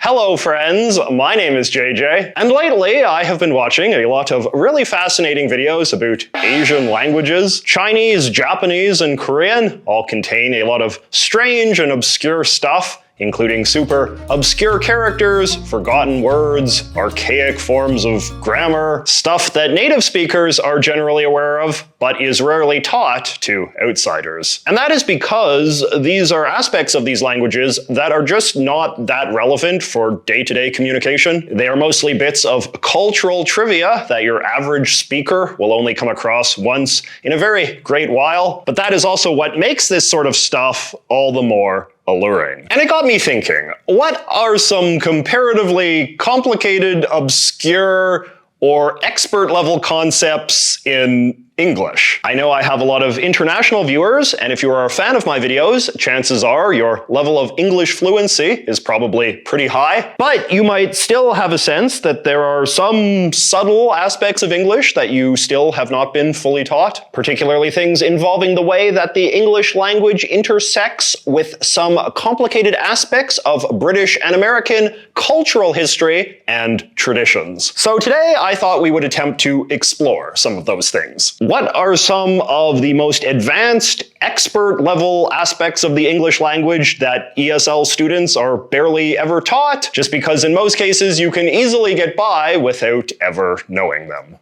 Hello friends, my name is JJ, and lately I have been watching a lot of really fascinating videos about Asian languages. Chinese, Japanese, and Korean all contain a lot of strange and obscure stuff, including super obscure characters, forgotten words, archaic forms of grammar, stuff that native speakers are generally aware of, but is rarely taught to outsiders. And that is because these are aspects of these languages that are just not that relevant for day-to-day communication. They are mostly bits of cultural trivia that your average speaker will only come across once in a very great while, but that is also what makes this sort of stuff all the more alluring. And it got me thinking, what are some comparatively complicated, obscure, or expert-level concepts in English? I know I have a lot of international viewers, and if you are a fan of my videos, chances are your level of English fluency is probably pretty high. But you might still have a sense that there are some subtle aspects of English that you still have not been fully taught, particularly things involving the way that the English language intersects with some complicated aspects of British and American cultural history and traditions. So today I thought we would attempt to explore some of those things. What are some of the most advanced, expert-level aspects of the English language that ESL students are barely ever taught, just because in most cases you can easily get by without ever knowing them?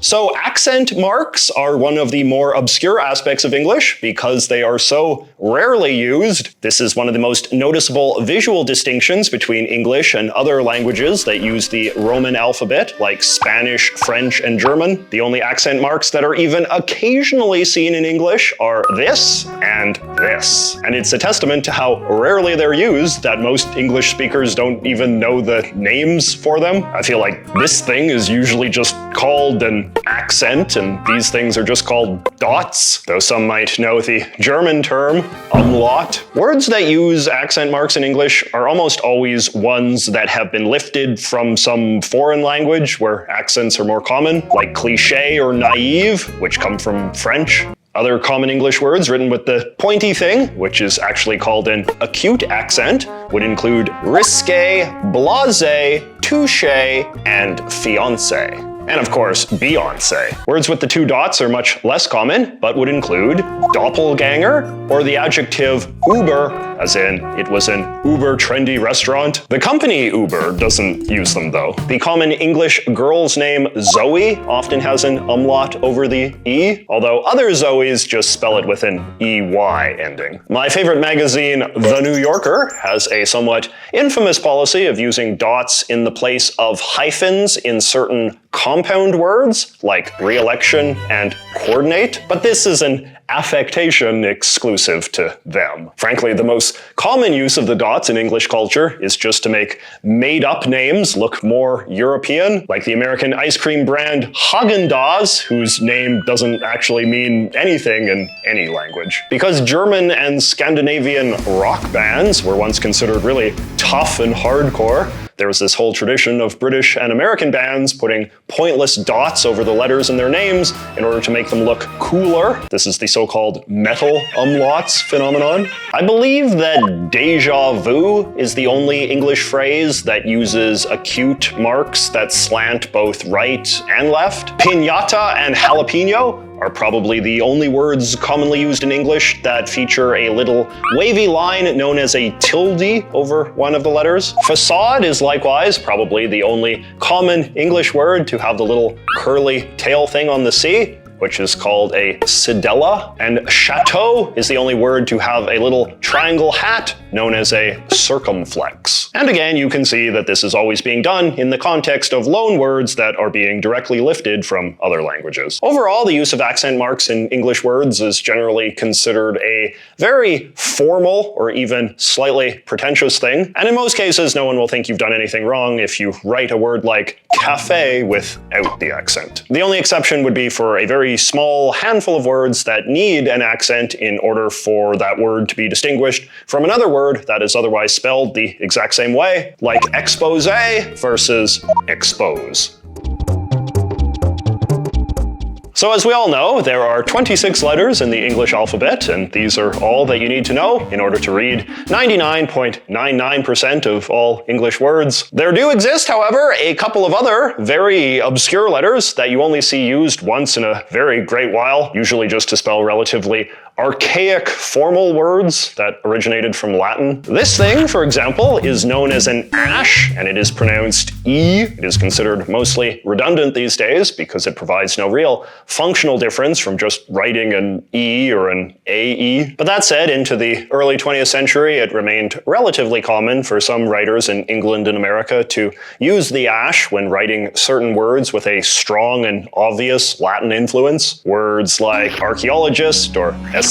So accent marks are one of the more obscure aspects of English because they are so rarely used. This is one of the most noticeable visual distinctions between English and other languages that use the Roman alphabet, like Spanish, French, and German. The only accent marks that are even occasionally seen in English are this and this. And it's a testament to how rarely they're used that most English speakers don't even know the names for them. I feel like this thing is usually just called an accent, and these things are just called dots, though some might know the German term umlaut. Words that use accent marks in English are almost always ones that have been lifted from some foreign language where accents are more common, like cliché or naive, which come from French. Other common English words written with the pointy thing, which is actually called an acute accent, would include risque, blasé, touché, and fiancé. And of course, Beyoncé. Words with the two dots are much less common, but would include doppelganger, or the adjective Uber, as in it was an uber trendy restaurant. The company Uber doesn't use them though. The common English girl's name Zoe often has an umlaut over the E, although other Zoes just spell it with an EY ending. My favorite magazine, The New Yorker, has a somewhat infamous policy of using dots in the place of hyphens in certain compound words like re-election and coordinate, but this is an affectation exclusive to them. Frankly, the most common use of the dots in English culture is just to make made-up names look more European, like the American ice cream brand Häagen-Dazs, whose name doesn't actually mean anything in any language. Because German and Scandinavian rock bands were once considered really tough and hardcore, there was this whole tradition of British and American bands putting pointless dots over the letters in their names in order to make them look cooler. This is the so-called metal umlauts phenomenon. I believe that déjà vu is the only English phrase that uses acute marks that slant both right and left. Piñata and jalapeno are probably the only words commonly used in English that feature a little wavy line known as a tilde over one of the letters. Facade is likewise probably the only common English word to have the little curly tail thing on the C, which is called a sedella. And chateau is the only word to have a little triangle hat known as a circumflex. And again, you can see that this is always being done in the context of loan words that are being directly lifted from other languages. Overall, the use of accent marks in English words is generally considered a very formal or even slightly pretentious thing. And in most cases, no one will think you've done anything wrong if you write a word like cafe without the accent. The only exception would be for a very small handful of words that need an accent in order for that word to be distinguished from another word that is otherwise spelled the exact same way, like expose versus expose. So as we all know, there are 26 letters in the English alphabet, and these are all that you need to know in order to read 99.99% of all English words. There do exist, however, a couple of other very obscure letters that you only see used once in a very great while, usually just to spell relatively archaic formal words that originated from Latin. This thing, for example, is known as an ash, and it is pronounced E. It is considered mostly redundant these days because it provides no real functional difference from just writing an E or an AE. But that said, into the early 20th century, it remained relatively common for some writers in England and America to use the ash when writing certain words with a strong and obvious Latin influence. Words like archaeologist or aesthetic.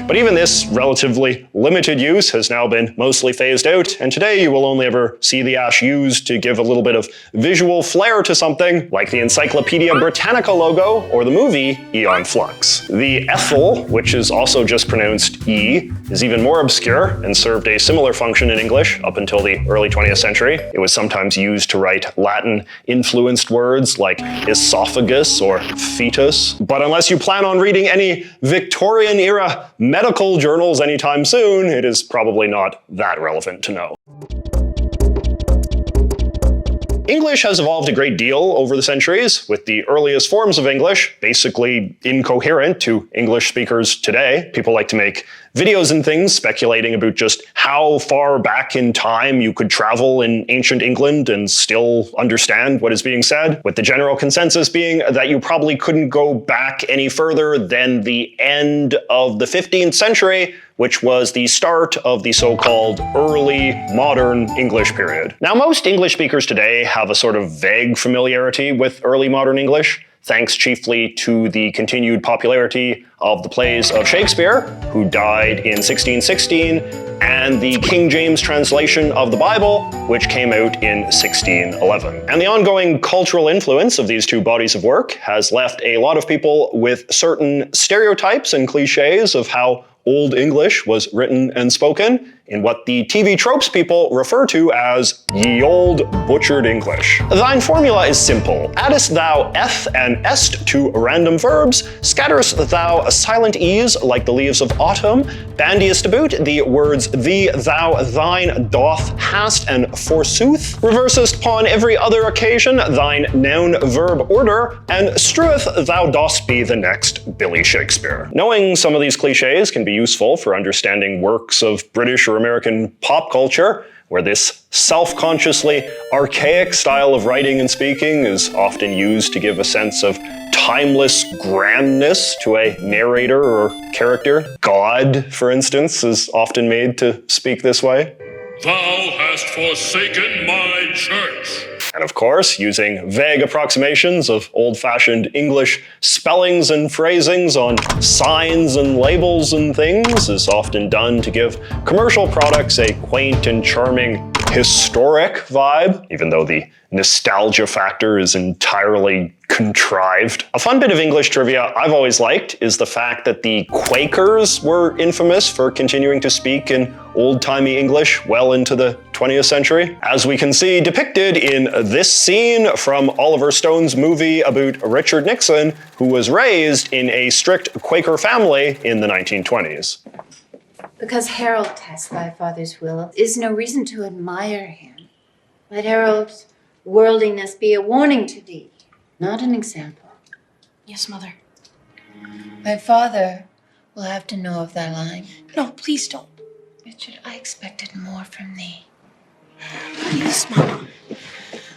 But even this relatively limited use has now been mostly phased out, and today you will only ever see the ash used to give a little bit of visual flair to something, like the Encyclopedia Britannica logo or the movie Aeon Flux. The Ethel, which is also just pronounced E, is even more obscure and served a similar function in English up until the early 20th century. It was sometimes used to write Latin-influenced words like esophagus or fetus. But unless you plan on reading any Victorian-era medical journals anytime soon, it is probably not that relevant to know. English has evolved a great deal over the centuries, with the earliest forms of English basically incoherent to English speakers today. People like to make videos and things speculating about just how far back in time you could travel in ancient England and still understand what is being said, with the general consensus being that you probably couldn't go back any further than the end of the 15th century, which was the start of the so-called early modern English period. Now, most English speakers today have a sort of vague familiarity with early modern English, thanks chiefly to the continued popularity of the plays of Shakespeare, who died in 1616, and the King James translation of the Bible, which came out in 1611. And the ongoing cultural influence of these two bodies of work has left a lot of people with certain stereotypes and cliches of how Old English was written and spoken in what the TV tropes people refer to as ye old butchered English. Thine formula is simple. Addest thou eth and est to random verbs, scatterest thou a silent ease like the leaves of autumn, bandiest about the words thee, thou, thine, doth, hast, and forsooth, reversest upon every other occasion thine noun-verb order, and streweth thou dost be the next Billy Shakespeare. Knowing some of these cliches can be useful for understanding works of British or American pop culture, where this self-consciously archaic style of writing and speaking is often used to give a sense of timeless grandness to a narrator or character. God, for instance, is often made to speak this way. Thou hast forsaken my church. And of course, using vague approximations of old-fashioned English spellings and phrasings on signs and labels and things is often done to give commercial products a quaint and charming historic vibe, even though the nostalgia factor is entirely contrived. A fun bit of English trivia I've always liked is the fact that the Quakers were infamous for continuing to speak in old-timey English well into the 20th century, as we can see depicted in this scene from Oliver Stone's movie about Richard Nixon, who was raised in a strict Quaker family in the 1920s. Because Harold has thy father's will, is no reason to admire him. Let Harold's worldliness be a warning to thee, not an example. Yes, Mother. Thy father will have to know of thy lying. No, please don't. Richard, I expected more from thee. Please, Mama.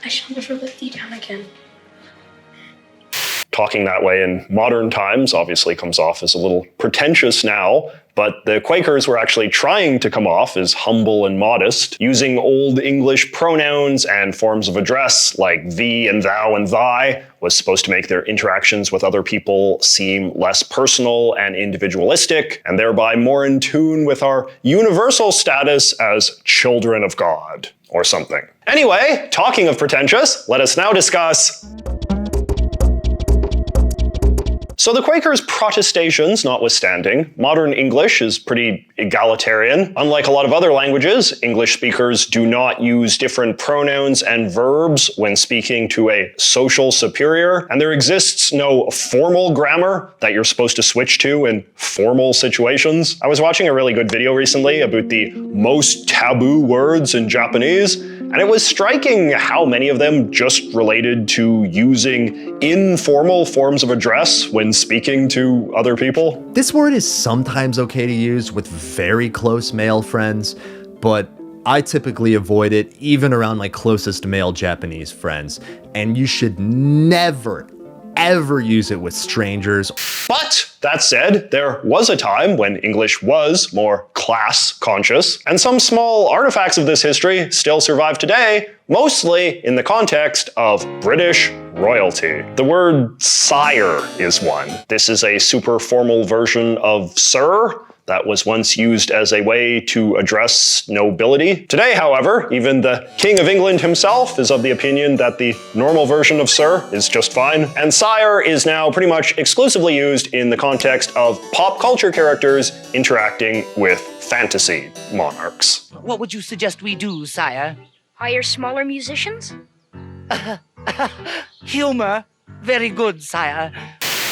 I shall never let thee down again. Talking that way in modern times obviously comes off as a little pretentious now, but the Quakers were actually trying to come off as humble and modest, using Old English pronouns and forms of address like thee and thou and thy was supposed to make their interactions with other people seem less personal and individualistic, and thereby more in tune with our universal status as children of God, or something. Anyway, talking of pretentious, let us now discuss So the Quakers' protestations notwithstanding, modern English is pretty egalitarian. Unlike a lot of other languages, English speakers do not use different pronouns and verbs when speaking to a social superior, and there exists no formal grammar that you're supposed to switch to in formal situations. I was watching a really good video recently about the most taboo words in Japanese, and it was striking how many of them just related to using informal forms of address when speaking to other people. This word is sometimes okay to use with very close male friends, but I typically avoid it even around my closest male Japanese friends, and you should never, ever use it with strangers. But that said, there was a time when English was more class conscious, and some small artifacts of this history still survive today, mostly in the context of British royalty. The word sire is one. This is a super formal version of sir that was once used as a way to address nobility. Today, however, even the King of England himself is of the opinion that the normal version of sir is just fine, and sire is now pretty much exclusively used in the context of pop culture characters interacting with fantasy monarchs. What would you suggest we do, sire? Hire smaller musicians? Humor. Very good, sire.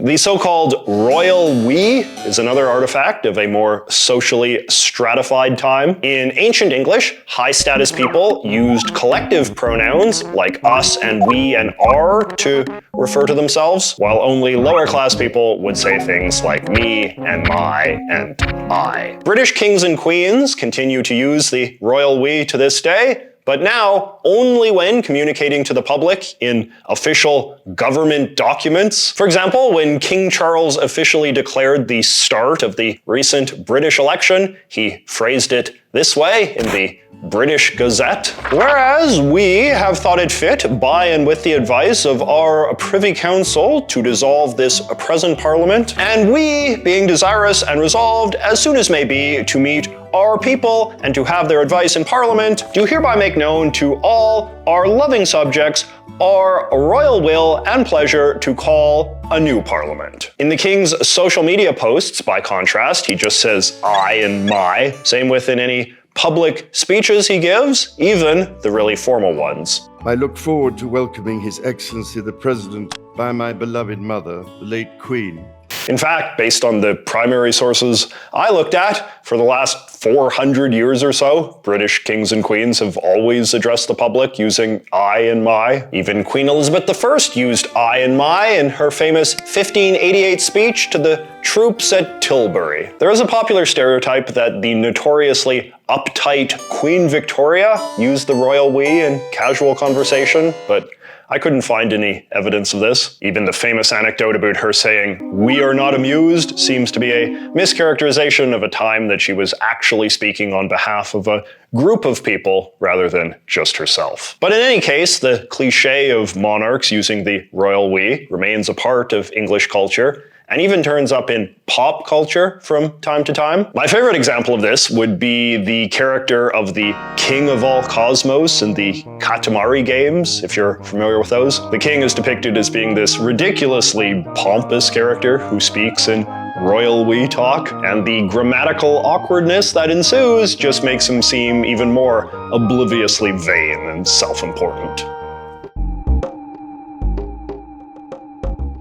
The so-called royal we is another artifact of a more socially stratified time. In ancient English, high-status people used collective pronouns like us and we and our to refer to themselves, while only lower-class people would say things like me and my and I. British kings and queens continue to use the royal we to this day, but now only when communicating to the public in official government documents. For example, when King Charles officially declared the start of the recent British election, he phrased it this way in the British Gazette. Whereas we have thought it fit, by and with the advice of our Privy Council, to dissolve this present Parliament, and we, being desirous and resolved, as soon as may be, to meet our people and to have their advice in Parliament, do hereby make known to all our loving subjects our royal will and pleasure to call a new Parliament. In the King's social media posts, by contrast, he just says I and my. Same within any public speeches he gives, even the really formal ones. I look forward to welcoming His Excellency the President by my beloved mother, the late Queen. In fact, based on the primary sources I looked at, for the last 400 years or so, British kings and queens have always addressed the public using I and my. Even Queen Elizabeth I used I and my in her famous 1588 speech to the troops at Tilbury. There is a popular stereotype that the notoriously uptight Queen Victoria used the royal we in casual conversation, but I couldn't find any evidence of this. Even the famous anecdote about her saying, "We are not amused," seems to be a mischaracterization of a time that she was actually speaking on behalf of a group of people rather than just herself. But in any case, the cliché of monarchs using the royal we remains a part of English culture, and even turns up in pop culture from time to time. My favorite example of this would be the character of the King of all Cosmos in the Katamari games, if you're familiar with those. The king is depicted as being this ridiculously pompous character who speaks in royal we talk, and the grammatical awkwardness that ensues just makes him seem even more obliviously vain and self-important.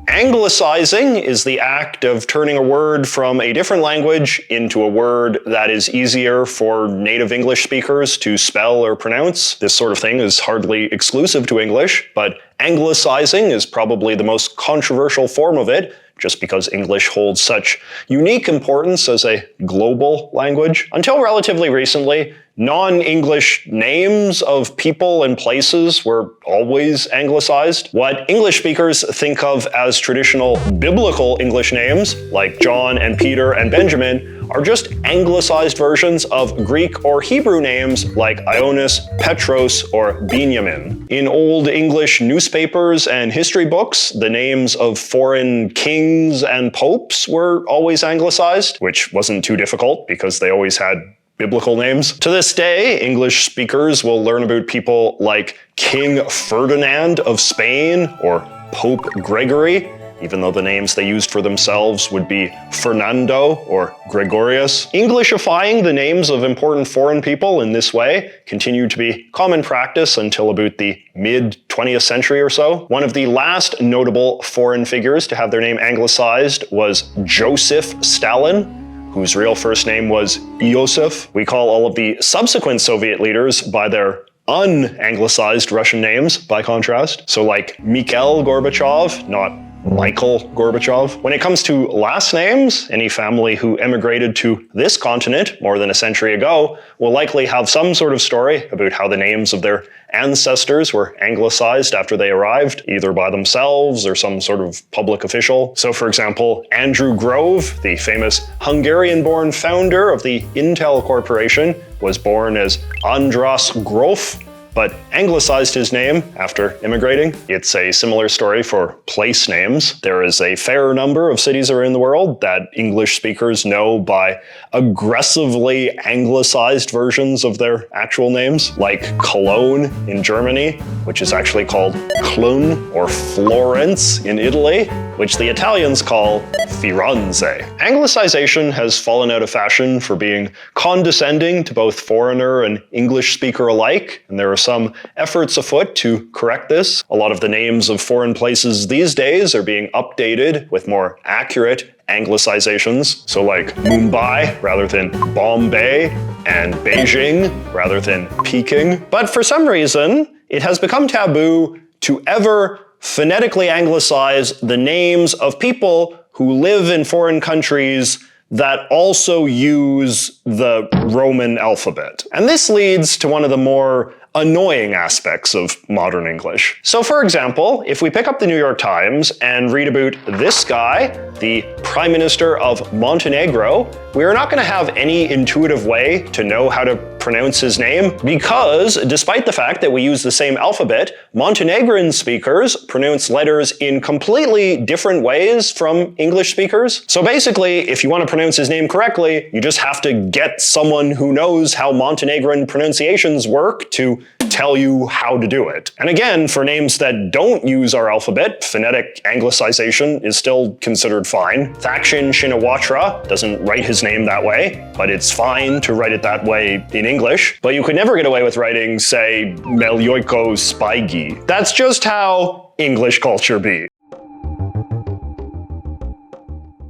Anglicizing is the act of turning a word from a different language into a word that is easier for native English speakers to spell or pronounce. This sort of thing is hardly exclusive to English, but Anglicizing is probably the most controversial form of it, just because English holds such unique importance as a global language. Until relatively recently, non-English names of people and places were always anglicized. What English speakers think of as traditional biblical English names, like John and Peter and Benjamin, are just anglicized versions of Greek or Hebrew names like Ionis, Petros, or Benjamin. In Old English newspapers and history books, the names of foreign kings and popes were always anglicized, which wasn't too difficult because they always had biblical names. To this day, English speakers will learn about people like King Ferdinand of Spain or Pope Gregory, even though the names they used for themselves would be Fernando or Gregorius. Englishifying the names of important foreign people in this way continued to be common practice until about the mid-20th century or so. One of the last notable foreign figures to have their name anglicized was Joseph Stalin, whose real first name was Iosif. We call all of the subsequent Soviet leaders by their un-anglicized Russian names, by contrast. So like Mikhail Gorbachev, not Michael Gorbachev. When it comes to last names, any family who emigrated to this continent more than a century ago will likely have some sort of story about how the names of their ancestors were anglicized after they arrived, either by themselves or some sort of public official. So for example, Andrew Grove, the famous Hungarian-born founder of the Intel Corporation, was born as Andras Grof, but anglicized his name after immigrating. It's a similar story for place names. There is a fair number of cities around the world that English speakers know by aggressively anglicized versions of their actual names, like Cologne in Germany, which is actually called Clun, or Florence in Italy, which the Italians call Firenze. Anglicization has fallen out of fashion for being condescending to both foreigner and English speaker alike, and there are some efforts afoot to correct this. A lot of the names of foreign places these days are being updated with more accurate Anglicizations, so like Mumbai rather than Bombay, and Beijing rather than Peking. But for some reason, it has become taboo to ever phonetically anglicize the names of people who live in foreign countries that also use the Roman alphabet. And this leads to one of the more annoying aspects of modern English. So for example, if we pick up the New York Times and read about this guy, the Prime Minister of Montenegro, we are not going to have any intuitive way to know how to pronounce his name, because despite the fact that we use the same alphabet, Montenegrin speakers pronounce letters in completely different ways from English speakers. So basically, if you want to pronounce his name correctly, you just have to get someone who knows how Montenegrin pronunciations work to tell you how to do it. And again, for names that don't use our alphabet, phonetic anglicization is still considered fine. Thakshin Shinawatra doesn't write his name that way, but it's fine to write it that way in English. But you could never get away with writing, say, Melyoiko Spaigi. That's just how English culture be.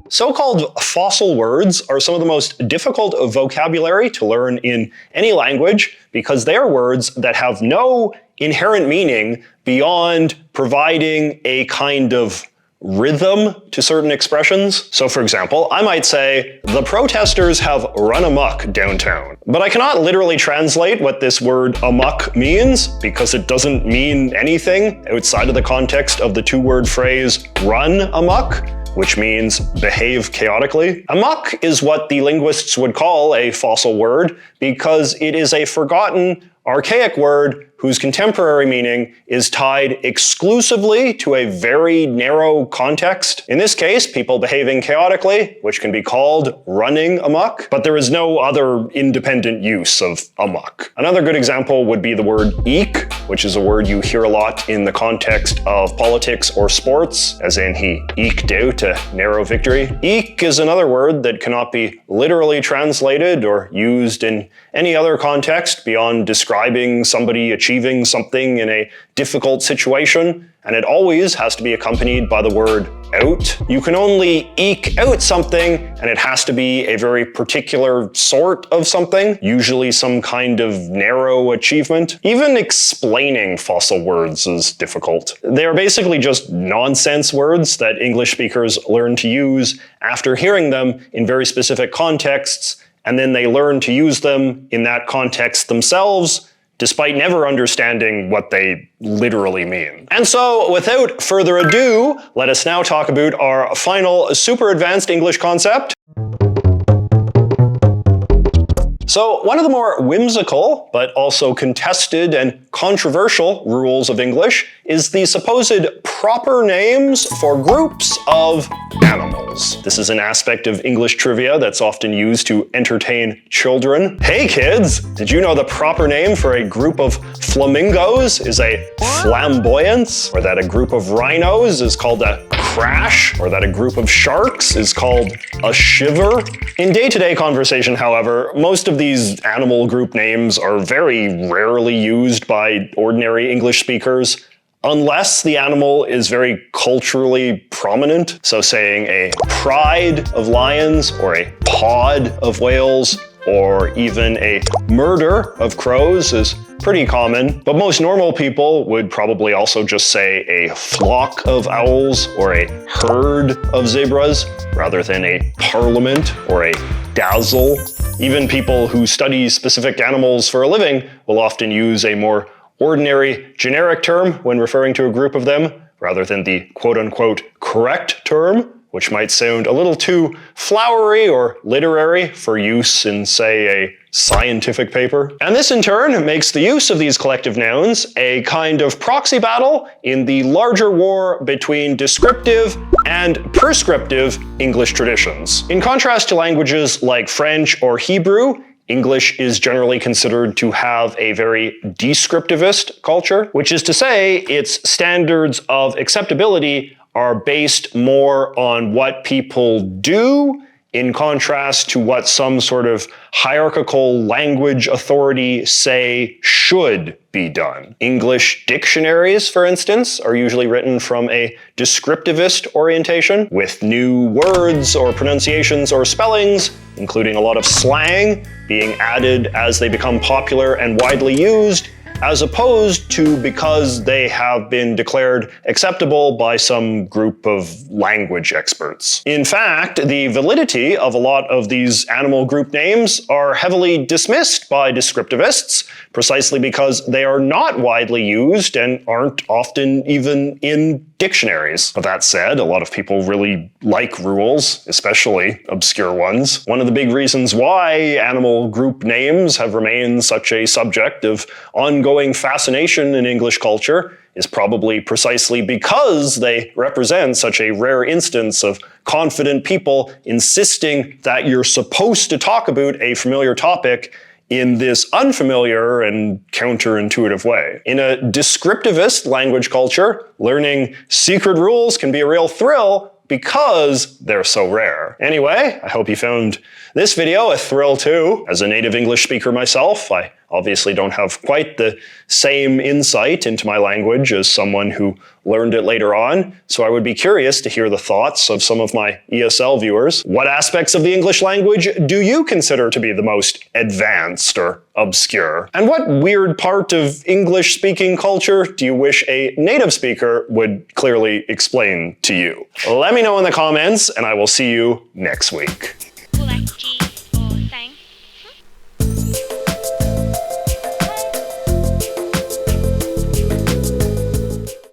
So-called fossil words are some of the most difficult vocabulary to learn in any language because they are words that have no inherent meaning beyond providing a kind of rhythm to certain expressions. So for example, I might say, the protesters have run amok downtown. But I cannot literally translate what this word amok means because it doesn't mean anything outside of the context of the two-word phrase run amok, which means behave chaotically. Amok is what the linguists would call a fossil word because it is a forgotten, archaic word whose contemporary meaning is tied exclusively to a very narrow context. In this case, people behaving chaotically, which can be called running amok, but there is no other independent use of amok. Another good example would be the word eek, which is a word you hear a lot in the context of politics or sports, as in he eked out a narrow victory. Eek is another word that cannot be literally translated or used in any other context beyond describing somebody achieving something in a difficult situation, and it always has to be accompanied by the word out. You can only eke out something, and it has to be a very particular sort of something, usually some kind of narrow achievement. Even explaining fossil words is difficult. They are basically just nonsense words that English speakers learn to use after hearing them in very specific contexts, and then they learn to use them in that context themselves, despite never understanding what they literally mean. And so, without further ado, let us now talk about our final super advanced English concept. So, one of the more whimsical, but also contested and controversial rules of English is the supposed proper names for groups of animals. This is an aspect of English trivia that's often used to entertain children. Hey kids, did you know the proper name for a group of flamingos is a flamboyance? Or that a group of rhinos is called a crash, or that a group of sharks is called a shiver. In day-to-day conversation, however, most of these animal group names are very rarely used by ordinary English speakers, unless the animal is very culturally prominent. So saying a pride of lions, or a pod of whales, or even a murder of crows is pretty common, but most normal people would probably also just say a flock of owls or a herd of zebras rather than a parliament or a dazzle. Even people who study specific animals for a living will often use a more ordinary generic term when referring to a group of them rather than the quote-unquote correct term, which might sound a little too flowery or literary for use in, say, a scientific paper. And this in turn makes the use of these collective nouns a kind of proxy battle in the larger war between descriptive and prescriptive English traditions. In contrast to languages like French or Hebrew, English is generally considered to have a very descriptivist culture, which is to say its standards of acceptability are based more on what people do in contrast to what some sort of hierarchical language authority say should be done. English dictionaries, for instance, are usually written from a descriptivist orientation, with new words or pronunciations or spellings, including a lot of slang, being added as they become popular and widely used, as opposed to because they have been declared acceptable by some group of language experts. In fact, the validity of a lot of these animal group names are heavily dismissed by descriptivists, precisely because they are not widely used and aren't often even in dictionaries. But that said, a lot of people really like rules, especially obscure ones. One of the big reasons why animal group names have remained such a subject of ongoing fascination in English culture is probably precisely because they represent such a rare instance of confident people insisting that you're supposed to talk about a familiar topic in this unfamiliar and counterintuitive way. In a descriptivist language culture, learning secret rules can be a real thrill because they're so rare. Anyway, I hope you found this video a thrill too. As a native English speaker myself, I obviously don't have quite the same insight into my language as someone who learned it later on, so I would be curious to hear the thoughts of some of my ESL viewers. What aspects of the English language do you consider to be the most advanced or obscure? And what weird part of English-speaking culture do you wish a native speaker would clearly explain to you? Let me know in the comments, and I will see you next week. Lucky.